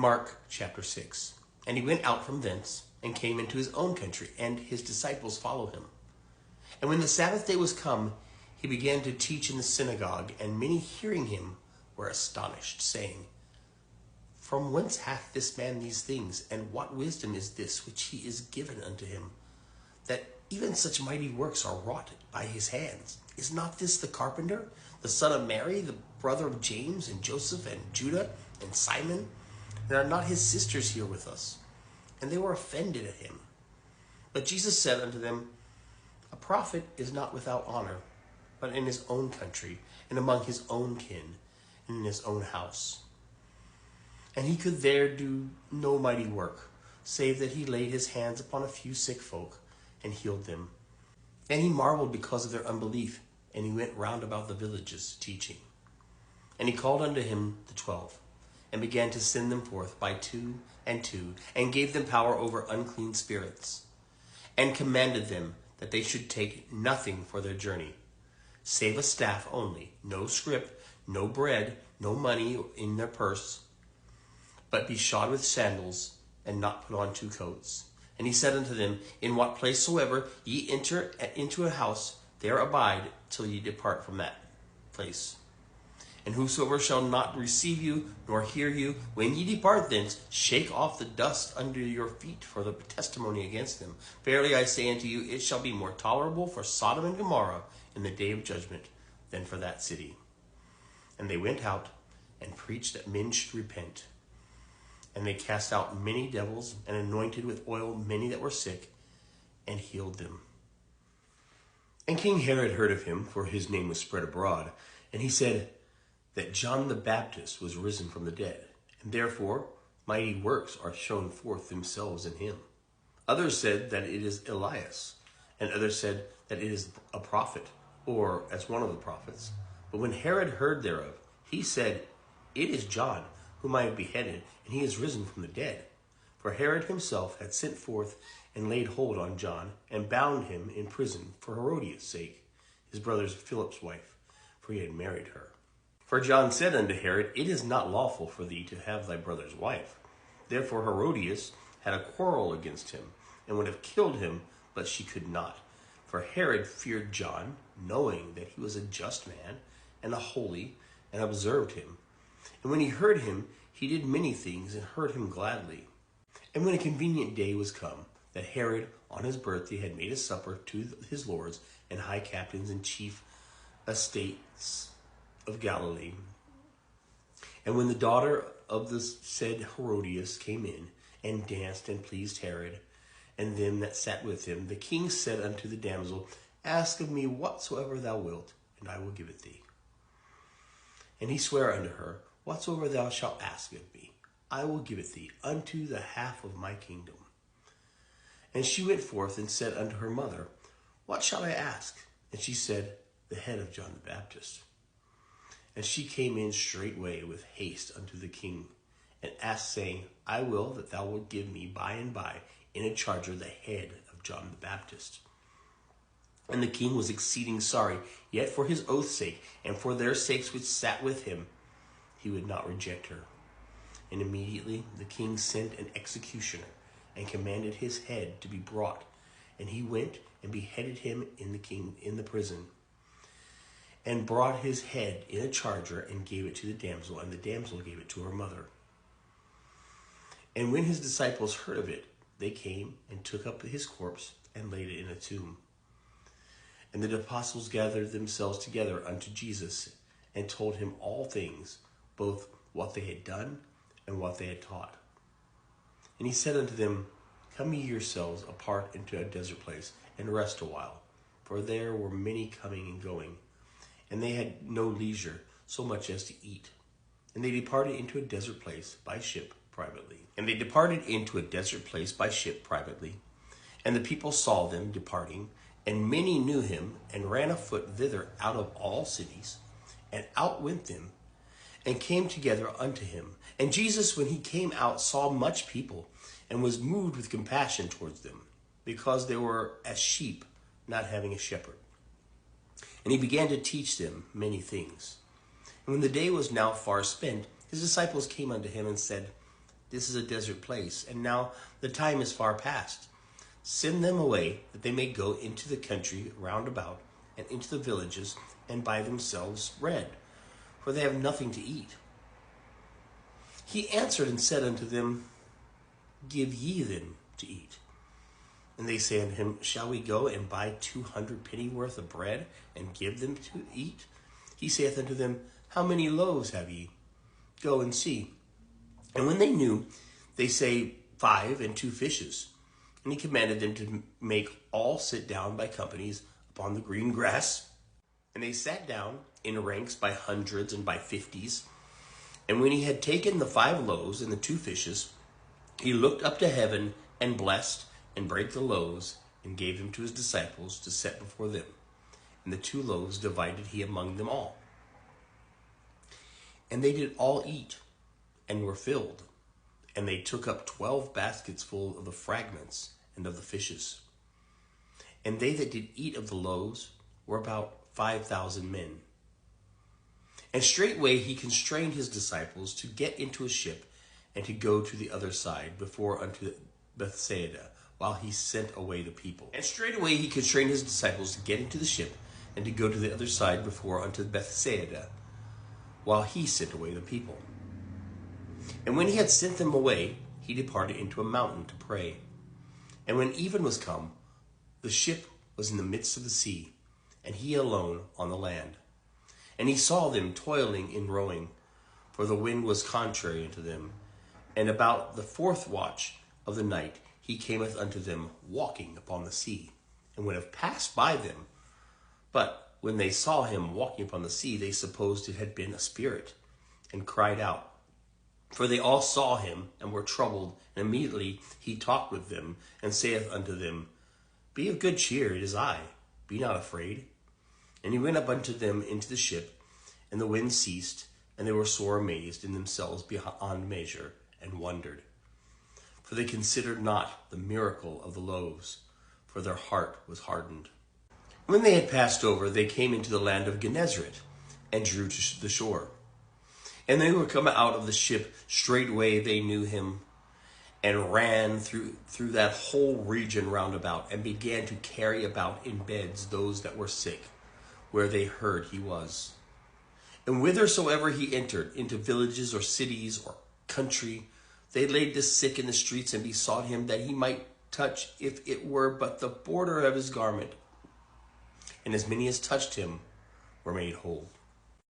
Mark chapter 6. And he went out from thence, and came into his own country, and his disciples followed him. And when the Sabbath day was come, he began to teach in the synagogue, and many hearing him were astonished, saying, From whence hath this man these things, and what wisdom is this which he is given unto him, that even such mighty works are wrought by his hands? Is not this the carpenter, the son of Mary, the brother of James, and Joseph, and Judah, and Simon? And are not his sisters here with us? And they were offended at him. But Jesus said unto them, A prophet is not without honor, but in his own country, and among his own kin, and in his own house. And he could there do no mighty work, save that he laid his hands upon a few sick folk, and healed them. And he marveled because of their unbelief, and he went round about the villages, teaching. And he called unto him the 12, and began to send them forth by two, and gave them power over unclean spirits, and commanded them that they should take nothing for their journey, save a staff only, no scrip, no bread, no money in their purse, but be shod with sandals, and not put on 2 coats. And he said unto them, In what place soever ye enter into a house, there abide till ye depart from that place. And whosoever shall not receive you, nor hear you, when ye depart thence, shake off the dust under your feet for the testimony against them. Verily I say unto you, it shall be more tolerable for Sodom and Gomorrah in the day of judgment than for that city. And they went out and preached that men should repent. And they cast out many devils, and anointed with oil many that were sick, and healed them. And King Herod heard of him, for his name was spread abroad, and he said that John the Baptist was risen from the dead, and therefore mighty works are shown forth themselves in him. Others said that it is Elias, and others said that it is a prophet, or as one of the prophets. But when Herod heard thereof, he said, It is John, whom I have beheaded, and he is risen from the dead. For Herod himself had sent forth and laid hold on John, and bound him in prison for Herodias' sake, his brother Philip's wife, for he had married her. For John said unto Herod, It is not lawful for thee to have thy brother's wife. Therefore Herodias had a quarrel against him, and would have killed him, but she could not. For Herod feared John, knowing that he was a just man, and a holy, and observed him. And when he heard him, he did many things, and heard him gladly. And when a convenient day was come, that Herod on his birthday had made a supper to his lords, and high captains, and chief estates of Galilee. And when the daughter of the said Herodias came in, and danced, and pleased Herod, and them that sat with him, the king said unto the damsel, Ask of me whatsoever thou wilt, and I will give it thee. And he sware unto her, Whatsoever thou shalt ask of me, I will give it thee, unto the half of my kingdom. And she went forth and said unto her mother, What shall I ask? And she said, The head of John the Baptist. And she came in straightway with haste unto the king, and asked, saying, I will that thou wilt give me by and by in a charger the head of John the Baptist. And the king was exceeding sorry, yet for his oath's sake, and for their sakes which sat with him, he would not reject her. And immediately the king sent an executioner, and commanded his head to be brought. And he went and beheaded him in the prison, and brought his head in a charger, and gave it to the damsel, and the damsel gave it to her mother. And when his disciples heard of it, they came and took up his corpse, and laid it in a tomb. And the apostles gathered themselves together unto Jesus, and told him all things, both what they had done and what they had taught. And he said unto them, Come ye yourselves apart into a desert place, and rest a while. For there were many coming and going, and they had no leisure so much as to eat. And they departed into a desert place by ship privately. And the people saw them departing, and many knew him, and ran afoot thither out of all cities, and outwent them, and came together unto him. And Jesus, when he came out, saw much people, and was moved with compassion towards them, because they were as sheep not having a shepherd. And he began to teach them many things. And when the day was now far spent, his disciples came unto him and said, This is a desert place, and now the time is far past. Send them away, that they may go into the country round about, and into the villages, and buy themselves bread, for they have nothing to eat. He answered and said unto them, Give ye them to eat. And they say unto him, Shall we go and buy 200 pennyworth of bread, and give them to eat? He saith unto them, How many loaves have ye? Go and see. And when they knew, they say, 5 and 2 fishes. And he commanded them to make all sit down by companies upon the green grass. And they sat down in ranks by hundreds and by 50s. And when he had taken the 5 loaves and the 2 fishes, he looked up to heaven and blessed, and brake the loaves, and gave them to his disciples to set before them. And the 2 loaves divided he among them all. And they did all eat, and were filled. And they took up 12 baskets full of the fragments and of the fishes. And they that did eat of the loaves were about 5,000 men. And straightway he constrained his disciples to get into a ship, and to go to the other side before unto Bethsaida, while he sent away the people. And straightway he constrained his disciples to get into the ship, and to go to the other side before unto Bethsaida, while he sent away the people. And when he had sent them away, he departed into a mountain to pray. And when even was come, the ship was in the midst of the sea, and he alone on the land. And he saw them toiling in rowing, for the wind was contrary unto them. And about the 4th watch of the night he cameth unto them walking upon the sea, and would have passed by them. But when they saw him walking upon the sea, they supposed it had been a spirit, and cried out. For they all saw him, and were troubled. And immediately he talked with them, and saith unto them, Be of good cheer, it is I, be not afraid. And he went up unto them into the ship, and the wind ceased, and they were sore amazed in themselves beyond measure, and wondered. For they considered not the miracle of the loaves, for their heart was hardened. When they had passed over, they came into the land of Gennesaret, and drew to the shore. And they were come out of the ship, straightway they knew him, and ran through that whole region round about, and began to carry about in beds those that were sick, where they heard he was. And whithersoever he entered, into villages or cities or country, they laid the sick in the streets, and besought him that he might touch, if it were but the border of his garment. And as many as touched him were made whole.